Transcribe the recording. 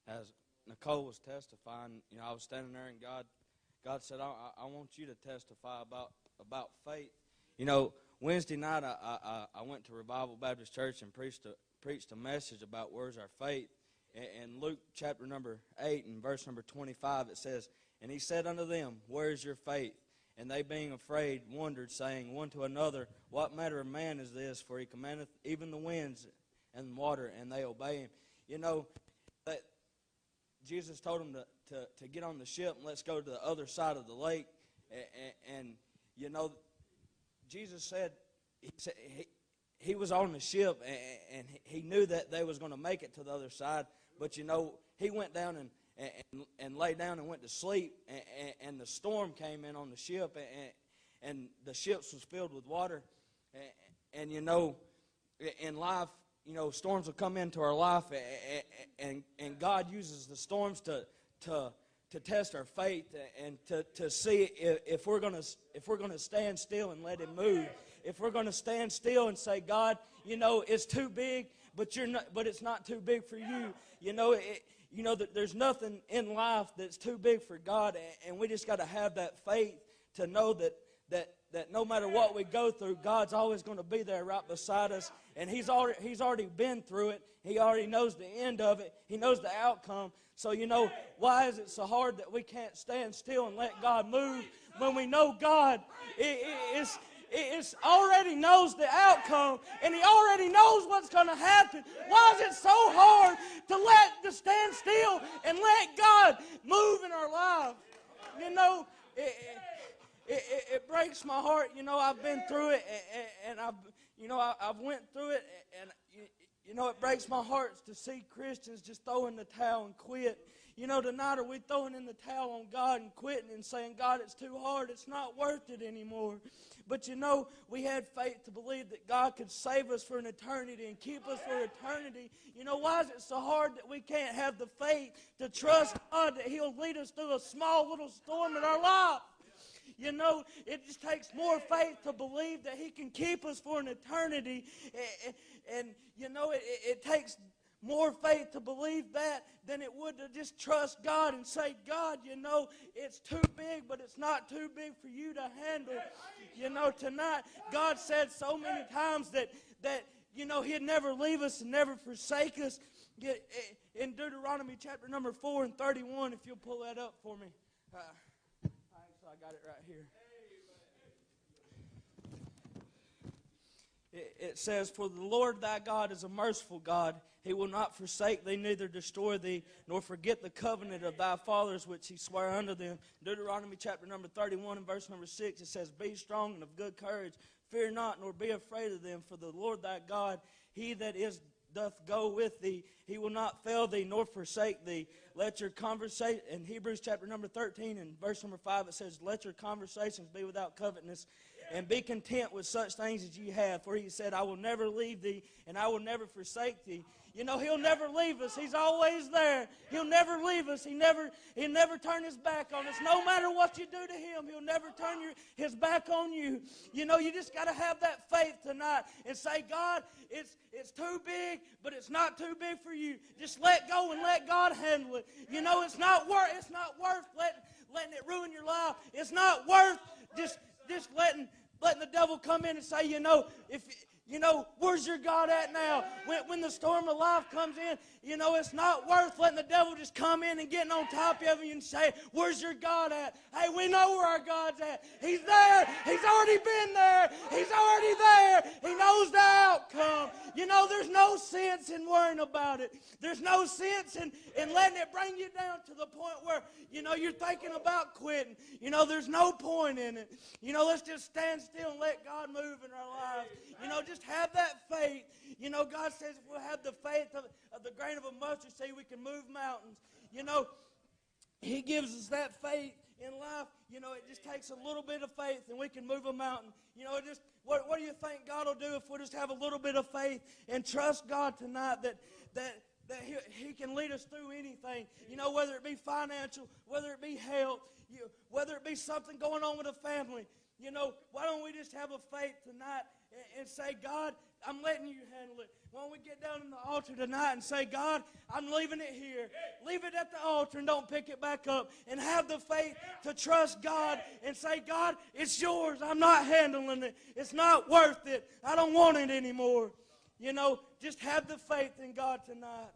as Nicole was testifying, I was standing there, and God said, I want you to testify about faith. Wednesday night I went to Revival Baptist Church and preached a message about where's our faith. In Luke chapter number 8 and verse number 25, it says, "And he said unto them, Where is your faith? And they being afraid wondered, saying one to another, What manner of man is this? For he commandeth even the winds and water, and they obey him." That Jesus told them to get on the ship and let's go to the other side of the lake. And Jesus said, he was on the ship, and he knew that they was going to make it to the other side. But he went down and lay down and went to sleep, and the storm came in on the ship, and the ship was filled with water. And in life, storms will come into our life, and God uses the storms to test our faith and to see if we're going to stand still and let Him move. If we're going to stand still and say, God, it's too big, but it's not too big for you. That there's nothing in life that's too big for God, and we just got to have that faith to know that no matter what we go through, God's always going to be there right beside us, and He's already been through it. He already knows the end of it. He knows the outcome. So why is it so hard that we can't stand still and let God move when we know God is already knows the outcome, and He already knows what's going to happen? Why is it so hard to stand still and let God move in our lives? It breaks my heart. I've been through it, and I've went through it, and it breaks my heart to see Christians just throw in the towel and quit. Tonight, are we throwing in the towel on God and quitting and saying, God, it's too hard, it's not worth it anymore? But we had faith to believe that God could save us for an eternity and keep us for eternity. Why is it so hard that we can't have the faith to trust God that He'll lead us through a small little storm in our life? It just takes more faith to believe that He can keep us for an eternity. And it takes more faith to believe that than it would to just trust God and say, God, it's too big, but it's not too big for you to handle. Tonight, God said so many times that He'd never leave us and never forsake us. In Deuteronomy chapter number 4 and 31, if you'll pull that up for me. I got it right here. It says, For the Lord thy God is a merciful God. He will not forsake thee, neither destroy thee, nor forget the covenant of thy fathers which He sware unto them. Deuteronomy chapter number 31 and verse number 6, it says, Be strong and of good courage. Fear not, nor be afraid of them. For the Lord thy God, He that doth go with thee, He will not fail thee, nor forsake thee. Let your conversation, in Hebrews chapter number 13 and verse number 5, it says, Let your conversations be without covetousness, and be content with such things as ye have. For He said, I will never leave thee, and I will never forsake thee. He'll never leave us. He's always there. He'll never leave us. He'll never turn His back on us. No matter what you do to Him, He'll never turn His back on you. You just got to have that faith tonight and say, God, it's too big, but it's not too big for you. Just let go and let God handle it. It's not worth letting it ruin your life. It's not worth just letting the devil come in and say, where's your God at now? When the storm of life comes in, it's not worth letting the devil just come in and getting on top of you and say, where's your God at? Hey, we know where our God's at. He's there. He's already been there. He's already there. He knows the outcome. There's no sense in worrying about it. There's no sense in letting it bring you down to the point where, you're thinking about quitting. There's no point in it. Let's just stand still and let God move in our lives. Just have that faith. God says if we'll have the faith of the grain of a mustard seed, we can move mountains. He gives us that faith in life. It just takes a little bit of faith and we can move a mountain. What do you think God will do if we just have a little bit of faith and trust God tonight that He can lead us through anything? Whether it be financial, whether it be health, whether it be something going on with a family. Why don't we just have a faith tonight and say, God, I'm letting you handle it. Why don't we get down in the altar tonight and say, God, I'm leaving it here. Leave it at the altar and don't pick it back up. And have the faith to trust God and say, God, it's yours. I'm not handling it. It's not worth it. I don't want it anymore. You know, just have the faith in God tonight.